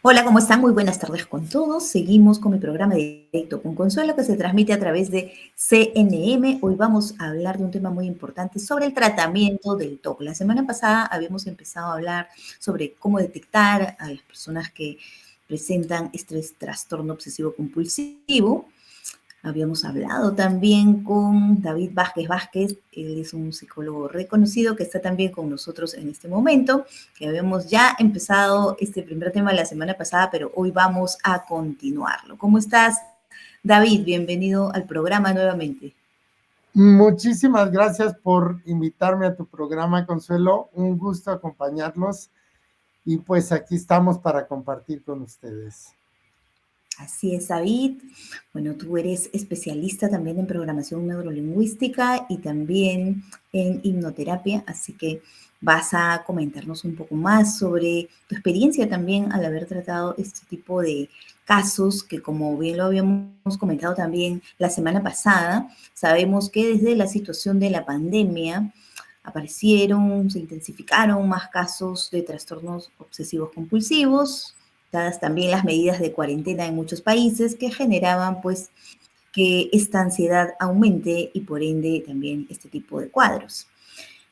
Hola, ¿cómo están? Muy buenas tardes con todos. Seguimos con mi programa Directo con Consuelo que se transmite a través de CNM. Hoy vamos a hablar de un tema muy importante sobre el tratamiento del TOC. La semana pasada habíamos empezado a hablar sobre cómo detectar a las personas que presentan estrés trastorno obsesivo compulsivo. Habíamos hablado también con David Vázquez Vázquez, él es un psicólogo reconocido que está también con nosotros en este momento, que habíamos ya empezado este primer tema la semana pasada, pero hoy vamos a continuarlo. ¿Cómo estás, David? Bienvenido al programa nuevamente. Muchísimas gracias por invitarme a tu programa, Consuelo. Un gusto acompañarlos y pues aquí estamos para compartir con ustedes. Así es, David. Bueno, tú eres especialista también en programación neurolingüística y también en hipnoterapia, así que vas a comentarnos un poco más sobre tu experiencia también al haber tratado este tipo de casos que, como bien lo habíamos comentado también la semana pasada, sabemos que desde la situación de la pandemia aparecieron, se intensificaron más casos de trastornos obsesivos compulsivos, dadas también las medidas de cuarentena en muchos países que generaban pues que esta ansiedad aumente y por ende también este tipo de cuadros.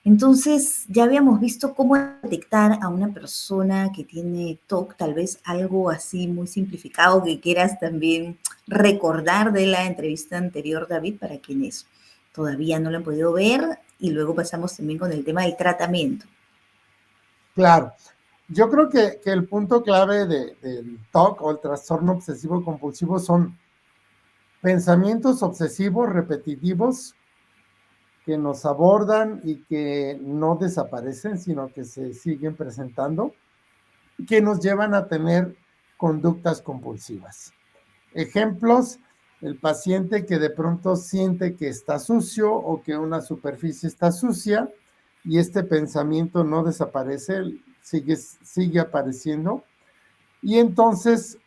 Entonces, ya habíamos visto cómo detectar a una persona que tiene TOC, tal vez algo así muy simplificado que quieras también recordar de la entrevista anterior, David, para quienes todavía no lo han podido ver, y luego pasamos también con el tema del tratamiento. Claro, yo creo que el punto clave del TOC o el trastorno obsesivo compulsivo son pensamientos obsesivos repetitivos que nos abordan y que no desaparecen, sino que se siguen presentando, que nos llevan a tener conductas compulsivas. Ejemplos, el paciente que de pronto siente que está sucio o que una superficie está sucia y este pensamiento no desaparece, sigue apareciendo. Y entonces,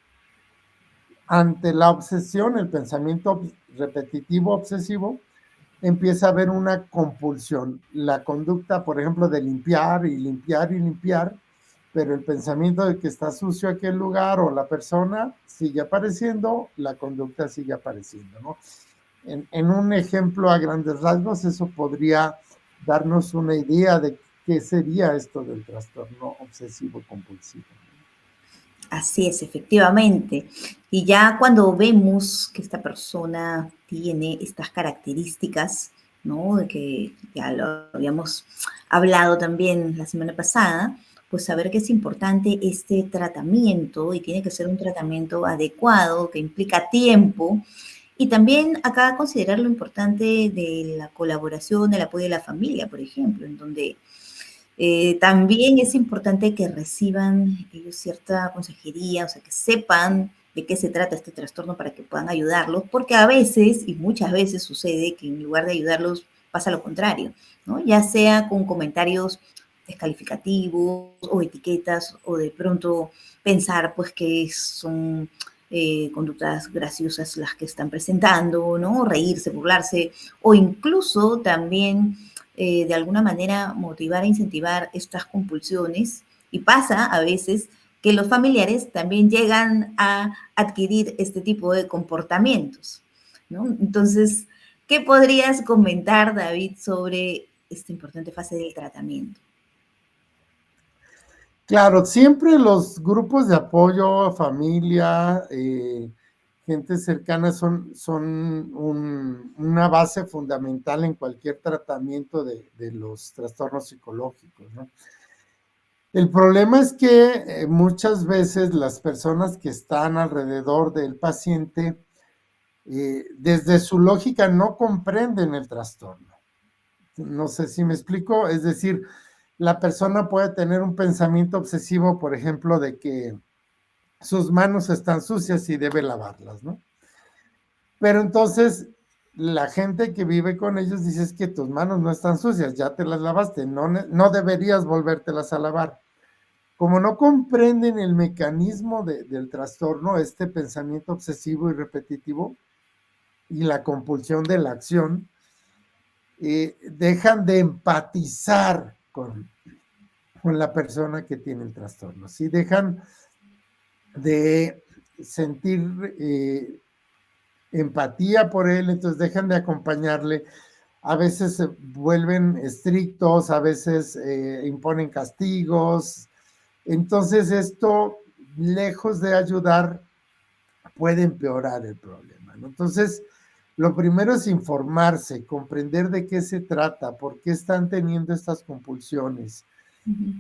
ante la obsesión, el pensamiento repetitivo obsesivo, empieza a haber una compulsión. La conducta, por ejemplo, de limpiar y limpiar y limpiar, pero el pensamiento de que está sucio aquel lugar o la persona sigue apareciendo, la conducta sigue apareciendo, ¿no? En un ejemplo a grandes rasgos, eso podría darnos una idea de qué sería esto del trastorno obsesivo compulsivo. Así es, efectivamente. Y ya cuando vemos que esta persona tiene estas características, ¿no? De que ya lo habíamos hablado también la semana pasada, pues saber que es importante este tratamiento y tiene que ser un tratamiento adecuado, que implica tiempo. Y también acá considerar lo importante de la colaboración, el apoyo de la familia, por ejemplo, en donde también es importante que reciban ellos cierta consejería, o sea, que sepan de qué se trata este trastorno para que puedan ayudarlos, porque a veces, y muchas veces sucede que en lugar de ayudarlos pasa lo contrario, ¿no? Ya sea con comentarios descalificativos o etiquetas, o de pronto pensar pues que son conductas graciosas las que están presentando, ¿no? Reírse, burlarse, o incluso también de alguna manera motivar e incentivar estas compulsiones. Y pasa a veces que los familiares también llegan a adquirir este tipo de comportamientos, ¿no? Entonces, ¿qué podrías comentar, David, sobre esta importante fase del tratamiento? Claro, siempre los grupos de apoyo, familia, gente cercana son una base fundamental en cualquier tratamiento de los trastornos psicológicos, ¿no? El problema es que muchas veces las personas que están alrededor del paciente, desde su lógica, no comprenden el trastorno. No sé si me explico, es decir, la persona puede tener un pensamiento obsesivo, por ejemplo, de que sus manos están sucias y debe lavarlas, ¿no? Pero entonces la gente que vive con ellos dice es que tus manos no están sucias, ya te las lavaste, no deberías volvértelas a lavar. Como no comprenden el mecanismo del trastorno, este pensamiento obsesivo y repetitivo y la compulsión de la acción, dejan de empatizar con la persona que tiene el trastorno. ¿Sí? Dejan de sentir empatía por él, entonces dejan de acompañarle, a veces se vuelven estrictos, a veces imponen castigos, entonces esto, lejos de ayudar, puede empeorar el problema, ¿no? Entonces, lo primero es informarse, comprender de qué se trata, por qué están teniendo estas compulsiones,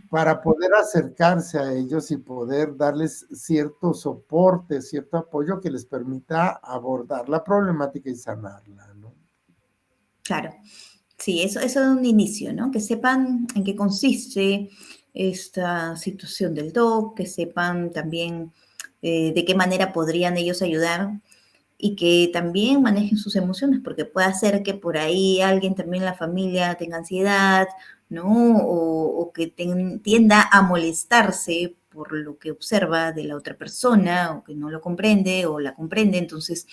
para poder acercarse a ellos y poder darles cierto soporte, cierto apoyo que les permita abordar la problemática y sanarla, ¿no? Claro, sí, eso es un inicio, ¿no? Que sepan en qué consiste esta situación del TOC, que sepan también de qué manera podrían ellos ayudar y que también manejen sus emociones, porque puede ser que por ahí alguien también en la familia tenga ansiedad, ¿no? O que tienda a molestarse por lo que observa de la otra persona, o que no lo comprende o la comprende, entonces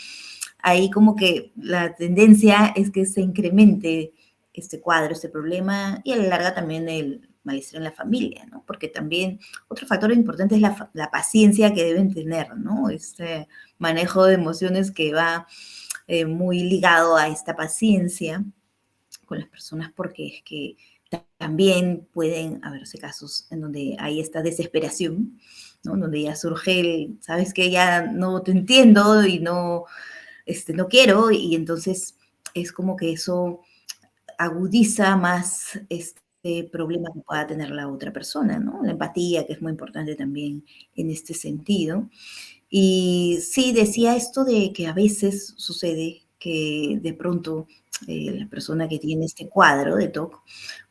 ahí como que la tendencia es que se incremente este cuadro, este problema, y a la larga también el malestar en la familia, ¿no? Porque también otro factor importante es la paciencia que deben tener, ¿no? Este manejo de emociones que va muy ligado a esta paciencia con las personas, porque es que también pueden haberse casos en donde hay esta desesperación, ¿no? Donde ya surge el, sabes que ya no te entiendo y no, no quiero, y entonces es como que eso agudiza más este problema que pueda tener la otra persona, ¿no? La empatía, que es muy importante también en este sentido. Y sí, decía esto de que a veces sucede que de pronto la persona que tiene este cuadro de TOC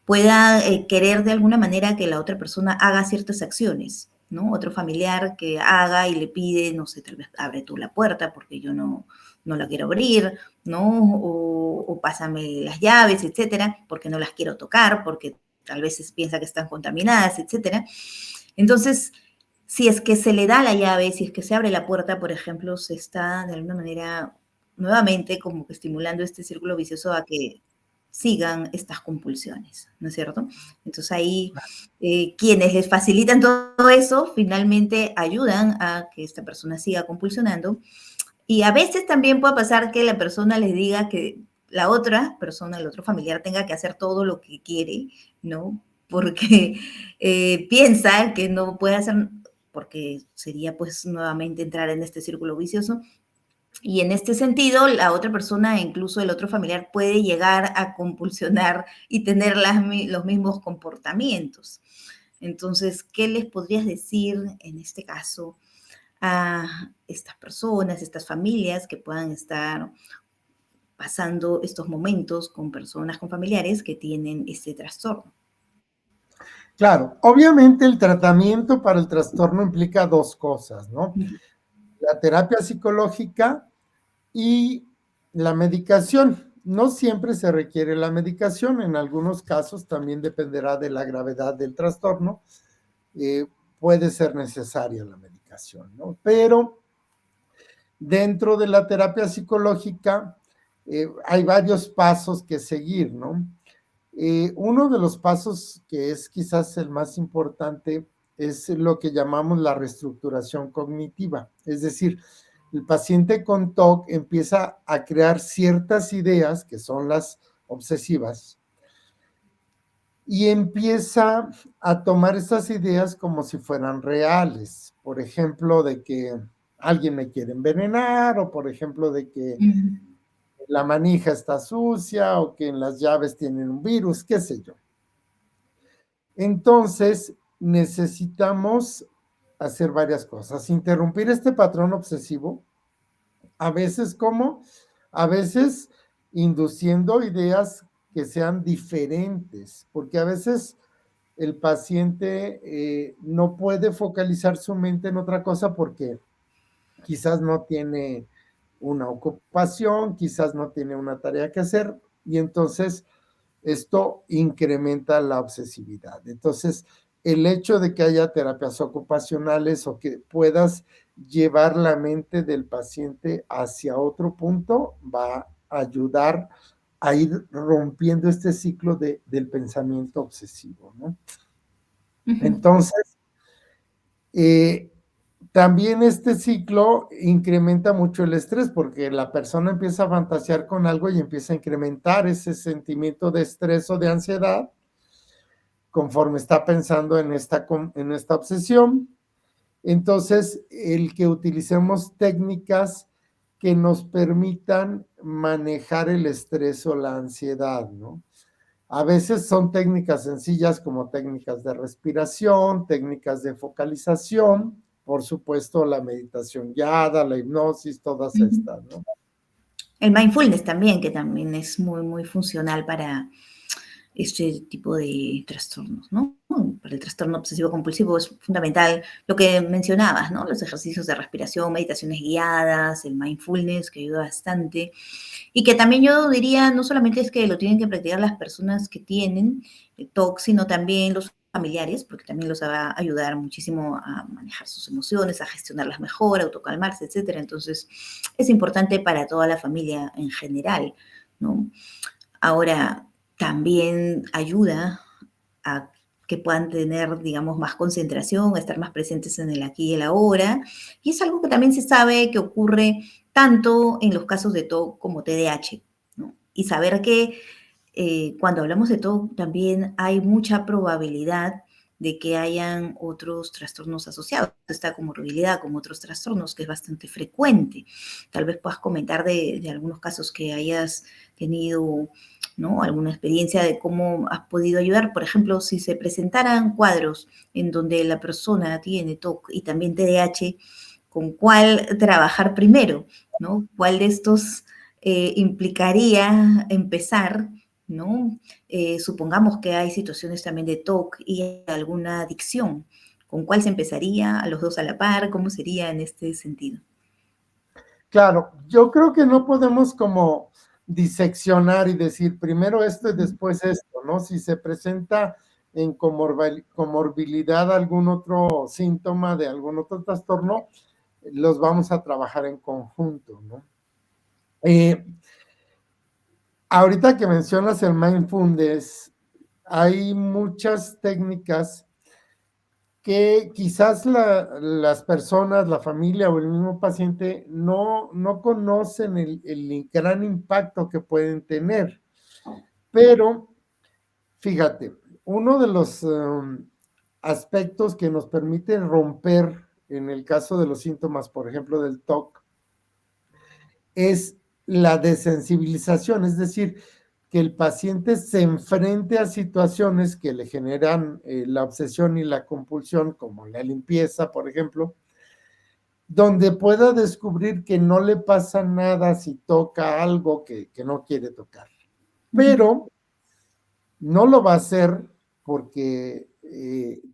pueda querer de alguna manera que la otra persona haga ciertas acciones, ¿no? Otro familiar que haga y le pide, no sé, tal vez abre tú la puerta porque yo no la quiero abrir, ¿no? O pásame las llaves, etcétera, porque no las quiero tocar, porque tal vez piensa que están contaminadas, etcétera. Entonces, si es que se le da la llave, si es que se abre la puerta, por ejemplo, se está de alguna manera nuevamente como que estimulando este círculo vicioso a que sigan estas compulsiones, ¿no es cierto? Entonces ahí quienes les facilitan todo eso finalmente ayudan a que esta persona siga compulsionando y a veces también puede pasar que la persona les diga que la otra persona, el otro familiar tenga que hacer todo lo que quiere, ¿no? Porque piensa que no puede hacer, porque sería pues nuevamente entrar en este círculo vicioso. Y en este sentido, la otra persona, incluso el otro familiar, puede llegar a compulsionar y tener los mismos comportamientos. Entonces, ¿qué les podrías decir en este caso a estas personas, estas familias que puedan estar pasando estos momentos con personas, con familiares que tienen este trastorno? Claro, obviamente el tratamiento para el trastorno implica dos cosas, ¿no? La terapia psicológica y la medicación. No siempre se requiere la medicación, en algunos casos también dependerá de la gravedad del trastorno, eh, puede ser necesaria la medicación, ¿no? Pero dentro de la terapia psicológica hay varios pasos que seguir, ¿no? Uno de los pasos que es quizás el más importante es lo que llamamos la reestructuración cognitiva, es decir, el paciente con TOC empieza a crear ciertas ideas que son las obsesivas y empieza a tomar esas ideas como si fueran reales. Por ejemplo, de que alguien me quiere envenenar o por ejemplo de que la manija está sucia o que en las llaves tienen un virus, qué sé yo. Entonces, necesitamos hacer varias cosas. Interrumpir este patrón obsesivo, a veces como, a veces induciendo ideas que sean diferentes, porque a veces el paciente no puede focalizar su mente en otra cosa porque quizás no tiene una ocupación, quizás no tiene una tarea que hacer y entonces esto incrementa la obsesividad. Entonces, el hecho de que haya terapias ocupacionales o que puedas llevar la mente del paciente hacia otro punto va a ayudar a ir rompiendo este ciclo del pensamiento obsesivo, ¿no? Uh -huh. Entonces, eh, También este ciclo incrementa mucho el estrés porque la persona empieza a fantasear con algo y empieza a incrementar ese sentimiento de estrés o de ansiedad conforme está pensando en esta obsesión. Entonces, el que utilicemos técnicas que nos permitan manejar el estrés o la ansiedad, ¿no? A veces son técnicas sencillas como técnicas de respiración, técnicas de focalización, por supuesto la meditación guiada, la hipnosis, todas estas, ¿no? El mindfulness también, que también es muy, muy funcional para este tipo de trastornos, ¿no? Para el trastorno obsesivo compulsivo es fundamental lo que mencionabas, ¿no? Los ejercicios de respiración, meditaciones guiadas, el mindfulness, que ayuda bastante. Y que también yo diría, no solamente es que lo tienen que practicar las personas que tienen el TOC, sino también los familiares, porque también los va a ayudar muchísimo a manejar sus emociones, a gestionarlas mejor, a autocalmarse, etcétera. Entonces, es importante para toda la familia en general, ¿no? Ahora, también ayuda a que puedan tener, digamos, más concentración, a estar más presentes en el aquí y el ahora. Y es algo que también se sabe que ocurre tanto en los casos de TOC como TDAH, ¿no? Y saber que cuando hablamos de TOC también hay mucha probabilidad de que hayan otros trastornos asociados, esta comorbilidad con otros trastornos, que es bastante frecuente. Tal vez puedas comentar de algunos casos que hayas tenido, ¿no? Alguna experiencia de cómo has podido ayudar. Por ejemplo, si se presentaran cuadros en donde la persona tiene TOC y también TDAH, ¿con cuál trabajar primero? ¿No? ¿Cuál de estos implicaría empezar? ¿No? Supongamos que hay situaciones también de TOC y alguna adicción. ¿Con cuál se empezaría? ¿A los dos a la par? ¿Cómo sería en este sentido? Claro, yo creo que no podemos como diseccionar y decir primero esto y después esto, ¿no? Si se presenta en comorbilidad algún otro síntoma de algún otro trastorno, los vamos a trabajar en conjunto, ¿no? Ahorita que mencionas el mindfulness, hay muchas técnicas que quizás las personas, la familia o el mismo paciente no conocen el gran impacto que pueden tener. Pero, fíjate, uno de los aspectos que nos permite romper en el caso de los síntomas, por ejemplo, del TOC, es la desensibilización, es decir, que el paciente se enfrente a situaciones que le generan la obsesión y la compulsión, como la limpieza, por ejemplo, donde pueda descubrir que no le pasa nada si toca algo que no quiere tocar. Pero no lo va a hacer porque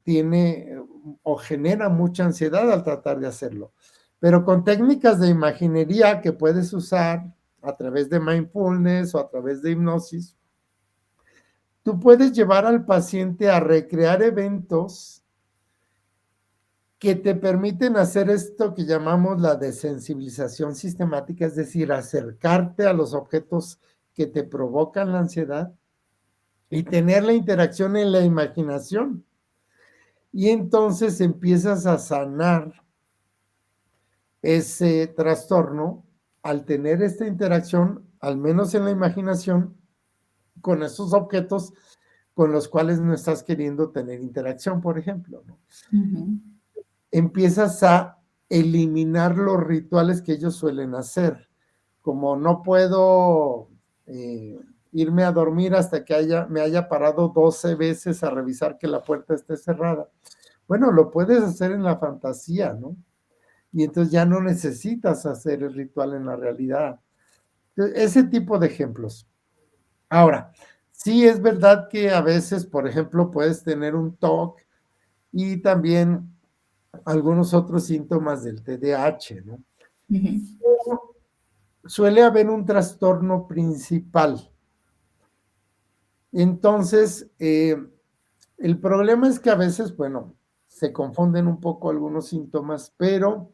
tiene o genera mucha ansiedad al tratar de hacerlo. Pero con técnicas de imaginería que puedes usar a través de mindfulness o a través de hipnosis, tú puedes llevar al paciente a recrear eventos que te permiten hacer esto que llamamos la desensibilización sistemática, es decir, acercarte a los objetos que te provocan la ansiedad y tener la interacción en la imaginación. Y entonces empiezas a sanar ese trastorno al tener esta interacción, al menos en la imaginación, con esos objetos con los cuales no estás queriendo tener interacción, por ejemplo, ¿no? Empiezas a eliminar los rituales que ellos suelen hacer, como no puedo irme a dormir hasta que me haya parado 12 veces a revisar que la puerta esté cerrada. Bueno, lo puedes hacer en la fantasía, ¿no? Y entonces ya no necesitas hacer el ritual en la realidad. Ese tipo de ejemplos. Ahora, sí es verdad que a veces, por ejemplo, puedes tener un TOC y también algunos otros síntomas del TDAH, ¿no? Suele haber un trastorno principal. Entonces, el problema es que a veces, bueno, se confunden un poco algunos síntomas, pero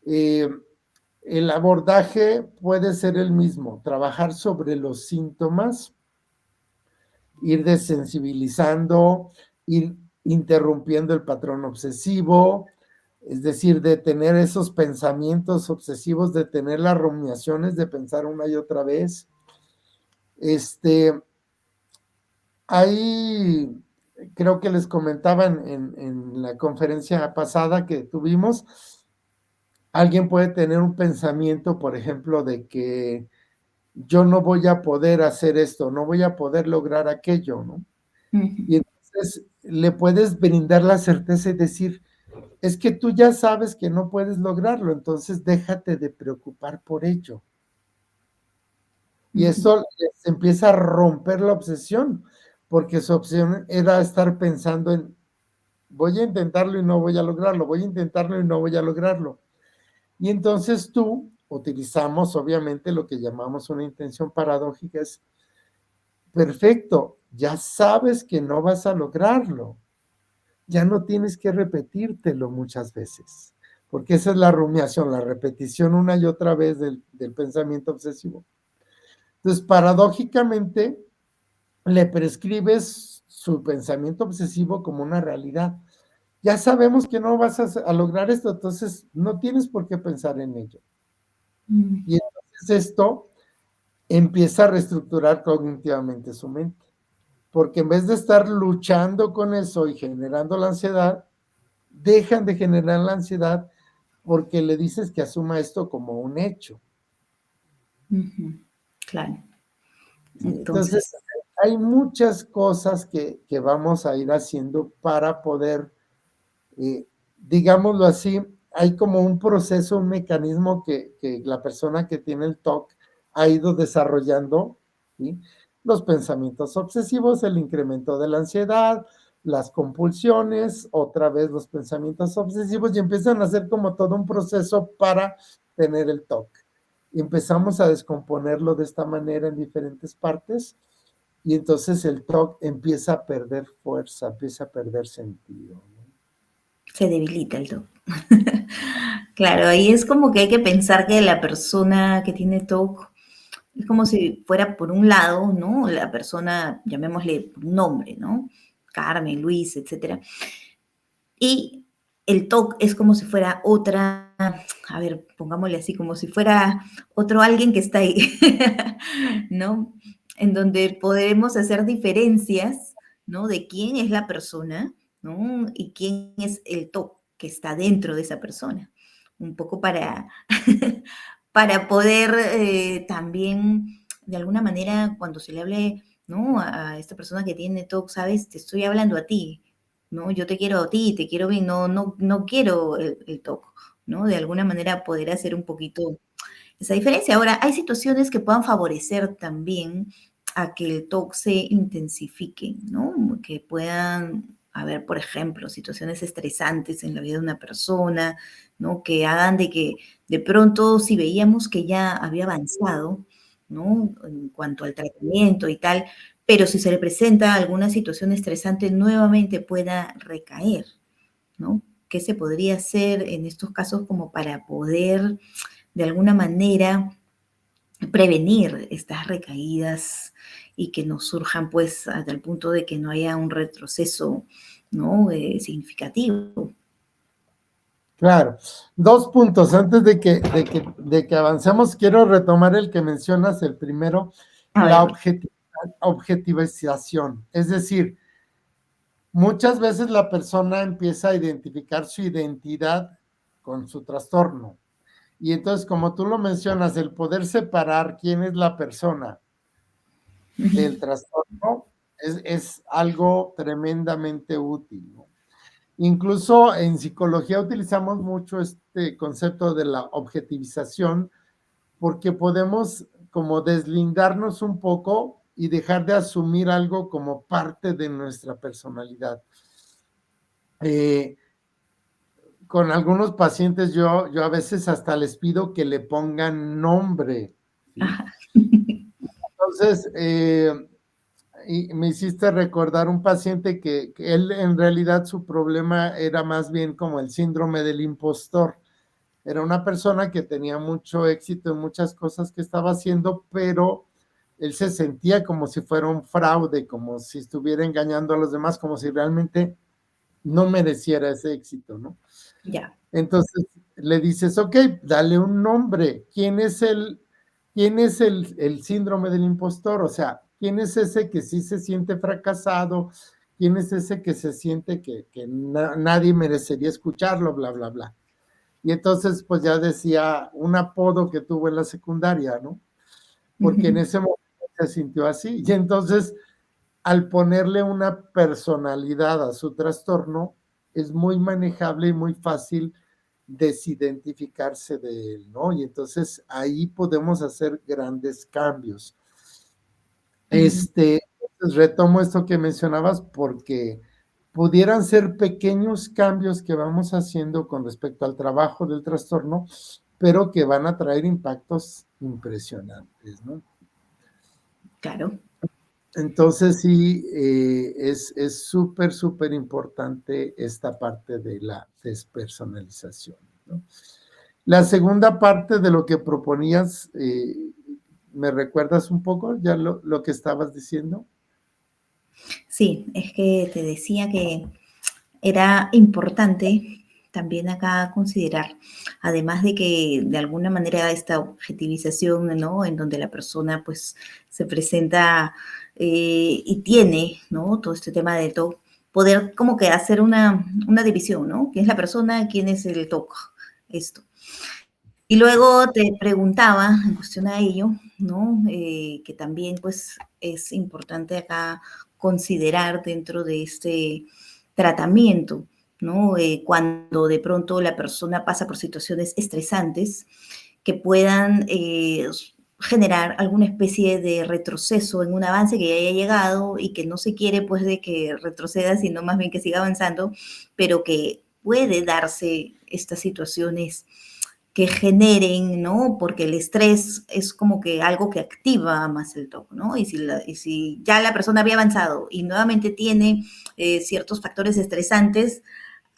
el abordaje puede ser el mismo, trabajar sobre los síntomas, ir desensibilizando, ir interrumpiendo el patrón obsesivo, Es decir, de tener esos pensamientos obsesivos, de tener las rumiaciones, de pensar una y otra vez. Ahí creo que les comentaba en la conferencia pasada que tuvimos, alguien puede tener un pensamiento, por ejemplo, de que yo no voy a poder hacer esto, no voy a poder lograr aquello, ¿no? Y Ujú, entonces le puedes brindar la certeza y decir, es que tú ya sabes que no puedes lograrlo, entonces déjate de preocupar por ello. Y ujú, eso les empieza a romper la obsesión, porque su opción era estar pensando en, voy a intentarlo y no voy a lograrlo, voy a intentarlo y no voy a lograrlo. Y entonces tú utilizamos obviamente lo que llamamos una intención paradójica, es perfecto, ya sabes que no vas a lograrlo, ya no tienes que repetírtelo muchas veces, porque esa es la rumiación, la repetición una y otra vez del pensamiento obsesivo. Entonces, paradójicamente, le prescribes su pensamiento obsesivo como una realidad. Ya sabemos que no vas a lograr esto, entonces no tienes por qué pensar en ello. ujú, Y entonces esto empieza a reestructurar cognitivamente su mente, porque en vez de estar luchando con eso y generando la ansiedad, dejan de generar la ansiedad porque le dices que asuma esto como un hecho. ujú. Claro. ¿Sí? Entonces, Entonces, hay muchas cosas que vamos a ir haciendo para poder, digámoslo así, hay como un proceso, un mecanismo que la persona que tiene el TOC ha ido desarrollando, ¿sí? Los pensamientos obsesivos, el incremento de la ansiedad, las compulsiones, otra vez los pensamientos obsesivos y empiezan a hacer como todo un proceso para tener el TOC. Y empezamos a descomponerlo de esta manera en diferentes partes y entonces el TOC empieza a perder fuerza, empieza a perder sentido, ¿no? se debilita el TOC. Claro, ahí es como que hay que pensar que la persona que tiene TOC es como si fuera por un lado, ¿no? La persona, llamémosle por un nombre, ¿no? Carmen, Luis, etcétera. Y el TOC es como si fuera otra, a ver, pongámosle así, como si fuera otro alguien que está ahí, ¿no? En donde podemos hacer diferencias, ¿no? De quién es la persona, ¿no? Y quién es el TOC que está dentro de esa persona. Un poco para, para poder también, de alguna manera, cuando se le hable, ¿no? A esta persona que tiene TOC, ¿sabes? Te estoy hablando a ti, ¿no? Yo te quiero a ti, te quiero bien, no quiero el TOC, ¿no? De alguna manera poder hacer un poquito esa diferencia. Ahora, hay situaciones que puedan favorecer también a que el TOC se intensifique, ¿no? Que puedan haber, por ejemplo, situaciones estresantes en la vida de una persona, ¿no? Que hagan de que de pronto, si veíamos que ya había avanzado, ¿no? En cuanto al tratamiento y tal, pero si se le presenta alguna situación estresante, nuevamente pueda recaer, ¿no? ¿Qué se podría hacer en estos casos como para poder, de alguna manera, prevenir estas recaídas y que no surjan pues hasta el punto de que no haya un retroceso, ¿no? Significativo? Claro, dos puntos antes de que avancemos, quiero retomar el que mencionas, el primero, A la ver, objetivización. Es decir, muchas veces la persona empieza a identificar su identidad con su trastorno. Y entonces, como tú lo mencionas, el poder separar quién es la persona del trastorno es algo tremendamente útil, ¿no? Incluso en psicología utilizamos mucho este concepto de la objetivización porque podemos como deslindarnos un poco y dejar de asumir algo como parte de nuestra personalidad. Eh, con algunos pacientes yo a veces hasta les pido que le pongan nombre, ¿sí? ajá. Entonces, y me hiciste recordar un paciente que él en realidad su problema era más bien como el síndrome del impostor. Era una persona que tenía mucho éxito en muchas cosas que estaba haciendo, pero él se sentía como si fuera un fraude, como si estuviera engañando a los demás, como si realmente no mereciera ese éxito, ¿no? Ya. Entonces le dices, ok, dale un nombre. ¿Quién es el síndrome del impostor? O sea, ¿quién es ese que sí se siente fracasado? ¿Quién es ese que se siente que nadie merecería escucharlo? Bla, bla, bla. Y entonces, pues ya decía un apodo que tuvo en la secundaria, ¿no? Porque en Ujú, ese momento se sintió así. Y entonces, al ponerle una personalidad a su trastorno, es muy manejable y muy fácil desidentificarse de él, ¿no? Y entonces ahí podemos hacer grandes cambios. ujú, Pues, retomo esto que mencionabas porque pudieran ser pequeños cambios que vamos haciendo con respecto al trabajo del trastorno, pero que van a traer impactos impresionantes, ¿no? claro. Entonces sí, es súper, súper importante esta parte de la despersonalización, ¿no? La segunda parte de lo que proponías, ¿me recuerdas un poco ya lo que estabas diciendo? Sí, es que te decía que era importante también acá considerar, además de que de alguna manera esta objetivización, ¿no? En donde la persona pues se presenta y tiene, ¿no? Todo este tema de TOC, poder como que hacer una división, ¿no? ¿Quién es la persona? ¿Quién es el TOC? Esto. Y luego te preguntaba, en cuestión a ello, ¿no? Que también pues es importante acá considerar dentro de este tratamiento, ¿no? Cuando de pronto la persona pasa por situaciones estresantes que puedan generar alguna especie de retroceso en un avance que ya haya llegado y que no se quiere pues de que retroceda, sino más bien que siga avanzando, pero que puede darse estas situaciones que generen, ¿no? Porque el estrés es como que algo que activa más el TOC, ¿no? Y si ya la persona había avanzado y nuevamente tiene ciertos factores estresantes,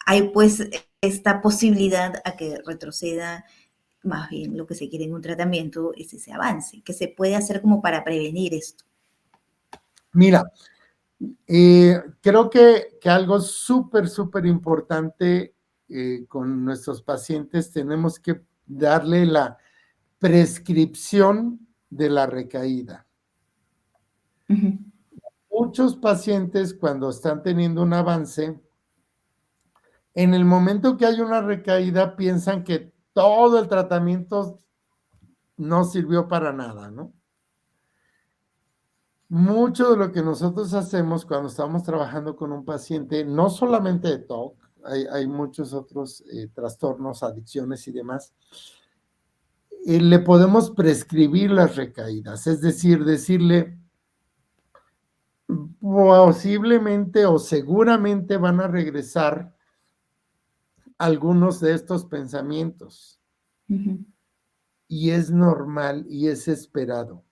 hay pues esta posibilidad a que retroceda. Más bien lo que se quiere en un tratamiento es ese avance, que se puede hacer como para prevenir esto. Mira, creo que algo súper, súper importante con nuestros pacientes tenemos que darle la prescripción de la recaída. Ujú, Muchos pacientes cuando están teniendo un avance, en el momento que hay una recaída piensan que todo el tratamiento no sirvió para nada, ¿no? Mucho de lo que nosotros hacemos cuando estamos trabajando con un paciente, no solamente de TOC, hay muchos otros trastornos, adicciones y demás, le podemos prescribir las recaídas, es decir, decirle, posiblemente o seguramente van a regresar algunos de estos pensamientos ujú, y es normal y es esperado.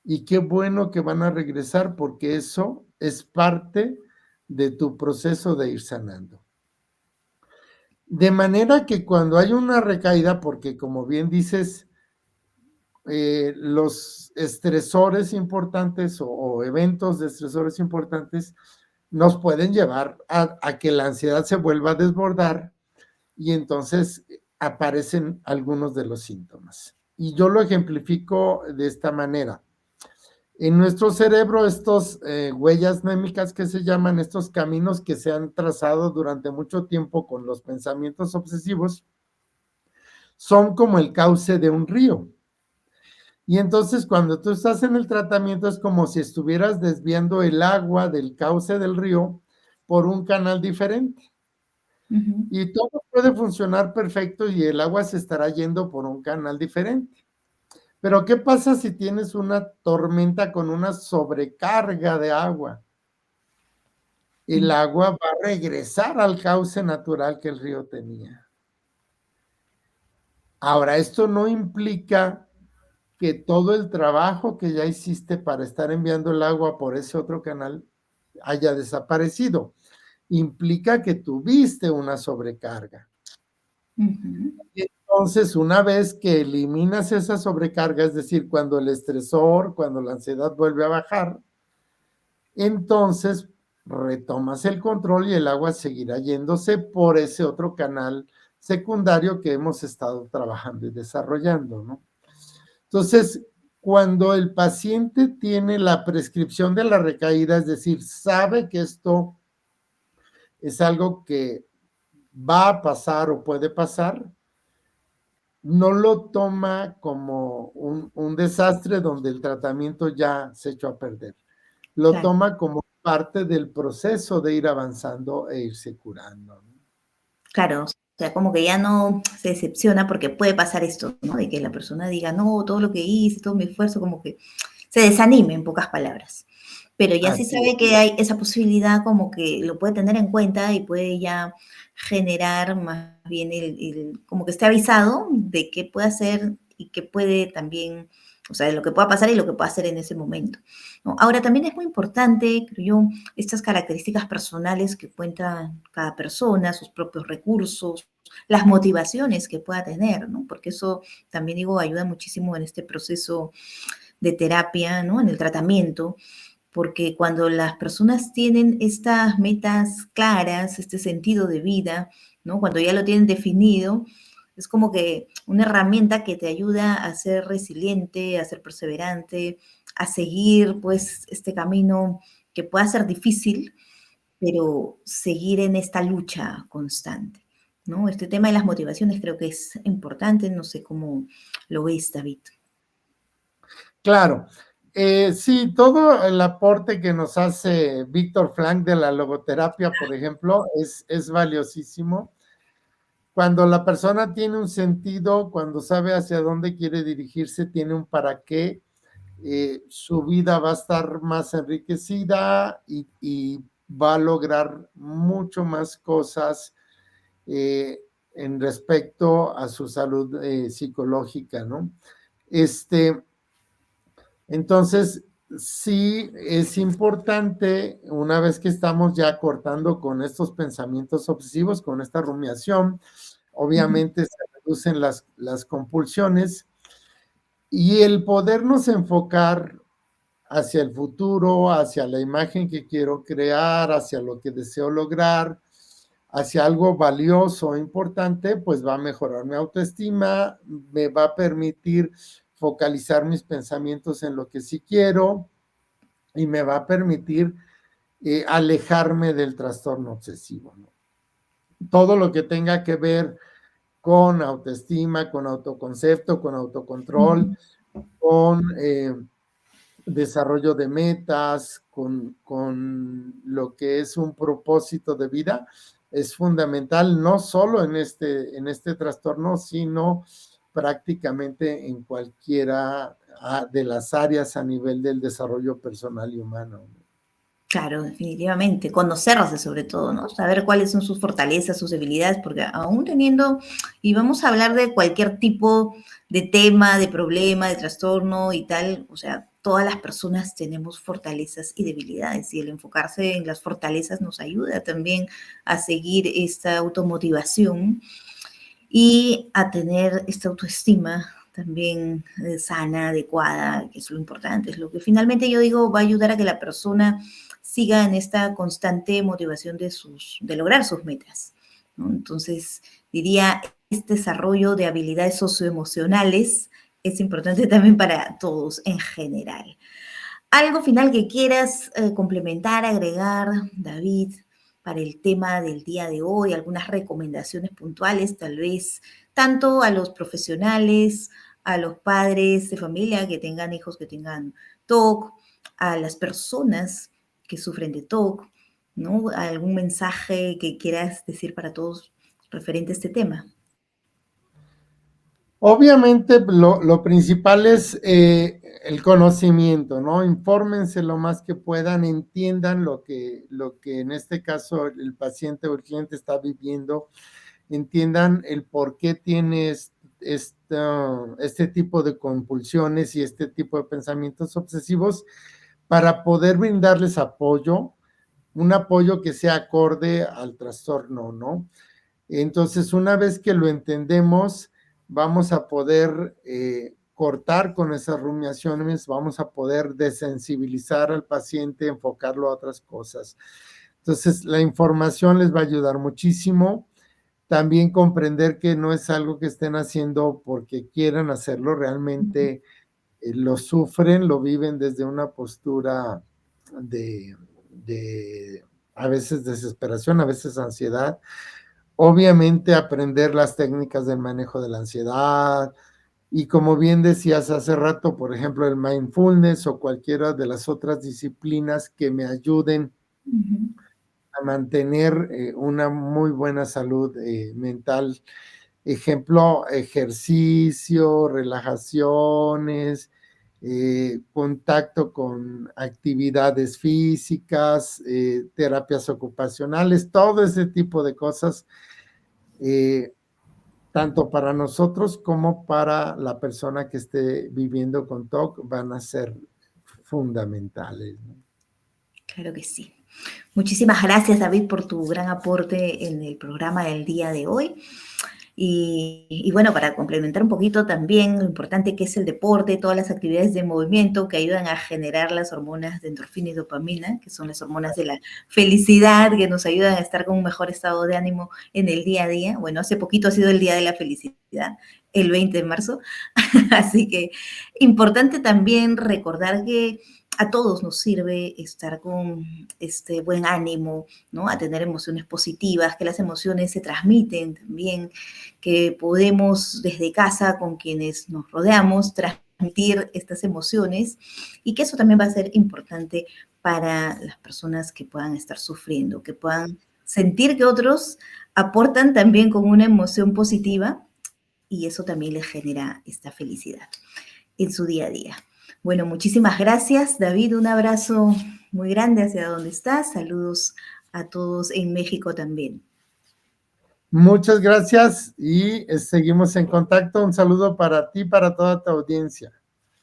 Y qué bueno que van a regresar porque eso es parte de tu proceso de ir sanando. De manera que cuando hay una recaída, porque como bien dices, los estresores importantes o eventos de estresores importantes nos pueden llevar a que la ansiedad se vuelva a desbordar y entonces aparecen algunos de los síntomas. Y yo lo ejemplifico de esta manera. En nuestro cerebro, estos huellas némicas que se llaman, estos caminos que se han trazado durante mucho tiempo con los pensamientos obsesivos, son como el cauce de un río. Y entonces cuando tú estás en el tratamiento es como si estuvieras desviando el agua del cauce del río por un canal diferente. ujú, Y todo puede funcionar perfecto y el agua se estará yendo por un canal diferente. Pero ¿qué pasa si tienes una tormenta con una sobrecarga de agua? El agua va a regresar al cauce natural que el río tenía. Ahora, esto no implica que todo el trabajo que ya hiciste para estar enviando el agua por ese otro canal haya desaparecido. Implica que tuviste una sobrecarga. ujú, Y entonces, una vez que eliminas esa sobrecarga, es decir, cuando el estresor, cuando la ansiedad vuelve a bajar, entonces retomas el control y el agua seguirá yéndose por ese otro canal secundario que hemos estado trabajando y desarrollando, ¿no? Entonces, cuando el paciente tiene la prescripción de la recaída, es decir, sabe que esto es algo que va a pasar o puede pasar, no lo toma como un desastre donde el tratamiento ya se echó a perder. Lo Claro. toma como parte del proceso de ir avanzando e irse curando. Claro, o sea, como que ya no se decepciona porque puede pasar esto, ¿no? De que la persona diga, no, todo lo que hice, todo mi esfuerzo, como que se desanime en pocas palabras. Pero ya sí Así es. sabe que hay esa posibilidad, como que lo puede tener en cuenta y puede ya generar más bien como que esté avisado de qué puede hacer y qué puede también, o sea, de lo que pueda pasar y lo que pueda hacer en ese momento, ¿no? Ahora, también es muy importante, creo yo, estas características personales que cuenta cada persona, sus propios recursos, las motivaciones que pueda tener, ¿no? Porque eso también, digo, ayuda muchísimo en este proceso de terapia, ¿no? En el tratamiento, porque cuando las personas tienen estas metas claras, este sentido de vida, ¿no? Cuando ya lo tienen definido, es como que una herramienta que te ayuda a ser resiliente, a ser perseverante, a seguir pues este camino que pueda ser difícil, pero seguir en esta lucha constante, ¿no? Este tema de las motivaciones creo que es importante, no sé cómo lo ves, David. Claro. Sí, todo el aporte que nos hace Víctor Frank de la logoterapia, por ejemplo, es valiosísimo. Cuando la persona tiene un sentido, cuando sabe hacia dónde quiere dirigirse, tiene un para qué, su vida va a estar más enriquecida y va a lograr mucho más cosas eh, en respecto a su salud psicológica, ¿no? Este, entonces, sí es importante, una vez que estamos ya cortando con estos pensamientos obsesivos, con esta rumiación, Ujú. obviamente se reducen las compulsiones y el podernos enfocar hacia el futuro, hacia la imagen que quiero crear, hacia lo que deseo lograr, hacia algo valioso e importante, pues va a mejorar mi autoestima, me va a permitir focalizar mis pensamientos en lo que sí quiero y me va a permitir alejarme del trastorno obsesivo, ¿no? Todo lo que tenga que ver con autoestima, con autoconcepto, con autocontrol, Ujú. con desarrollo de metas, con lo que es un propósito de vida, es fundamental, no solo en este trastorno, sino prácticamente en cualquiera de las áreas a nivel del desarrollo personal y humano. Claro, definitivamente. Conocerse sobre todo, ¿no? Saber cuáles son sus fortalezas, sus debilidades, porque aún teniendo, y vamos a hablar de cualquier tipo de tema, de problema, de trastorno y tal, o sea, todas las personas tenemos fortalezas y debilidades, y el enfocarse en las fortalezas nos ayuda también a seguir esta automotivación y a tener esta autoestima también sana, adecuada, que es lo importante, es lo que finalmente yo digo va a ayudar a que la persona siga en esta constante motivación de lograr sus metas, ¿no? Entonces, diría, este desarrollo de habilidades socioemocionales es importante también para todos en general. ¿Algo final que quieras complementar, agregar, David, para el tema del día de hoy? ¿Algunas recomendaciones puntuales, tal vez, tanto a los profesionales, a los padres de familia que tengan hijos que tengan TOC, a las personas que sufren de TOC, ¿no? ¿Algún mensaje que quieras decir para todos referente a este tema? Obviamente lo principal es el conocimiento, ¿no? Infórmense lo más que puedan, entiendan lo que en este caso el paciente o el cliente está viviendo, entiendan el por qué tiene este tipo de compulsiones y este tipo de pensamientos obsesivos para poder brindarles apoyo, un apoyo que sea acorde al trastorno, ¿no? Entonces, una vez que lo entendemos, vamos a poder cortar con esas rumiaciones, vamos a poder desensibilizar al paciente, enfocarlo a otras cosas. Entonces, la información les va a ayudar muchísimo. También comprender que no es algo que estén haciendo porque quieran hacerlo, realmente lo sufren, lo viven desde una postura de a veces desesperación, a veces ansiedad. Obviamente aprender las técnicas del manejo de la ansiedad y como bien decías hace rato, por ejemplo, el mindfulness o cualquiera de las otras disciplinas que me ayuden Ujú. a mantener una muy buena salud mental. Ejemplo, ejercicio, relajaciones, contacto con actividades físicas, terapias ocupacionales, todo ese tipo de cosas, eh, tanto para nosotros como para la persona que esté viviendo con TOC, van a ser fundamentales, ¿no? Claro que sí. Muchísimas gracias, David, por tu gran aporte en el programa del día de hoy. Y bueno, para complementar un poquito también lo importante que es el deporte, todas las actividades de movimiento que ayudan a generar las hormonas de endorfina y dopamina, que son las hormonas de la felicidad, que nos ayudan a estar con un mejor estado de ánimo en el día a día. Bueno, hace poquito ha sido el Día de la Felicidad, el 20 de marzo, así que importante también recordar que a todos nos sirve estar con este buen ánimo, ¿no? A tener emociones positivas, que las emociones se transmiten también, que podemos desde casa con quienes nos rodeamos transmitir estas emociones y que eso también va a ser importante para las personas que puedan estar sufriendo, que puedan sentir que otros aportan también con una emoción positiva y eso también les genera esta felicidad en su día a día. Bueno, muchísimas gracias, David. Un abrazo muy grande hacia donde estás. Saludos a todos en México también. Muchas gracias y seguimos en contacto. Un saludo para ti, para toda tu audiencia.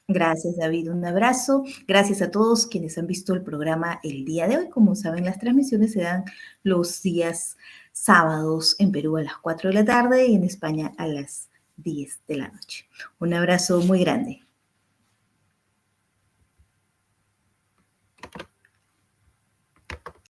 Gracias, David. Un abrazo. Gracias a todos quienes han visto el programa el día de hoy. Como saben, las transmisiones se dan los días sábados en Perú a las 4 de la tarde y en España a las 10 de la noche. Un abrazo muy grande.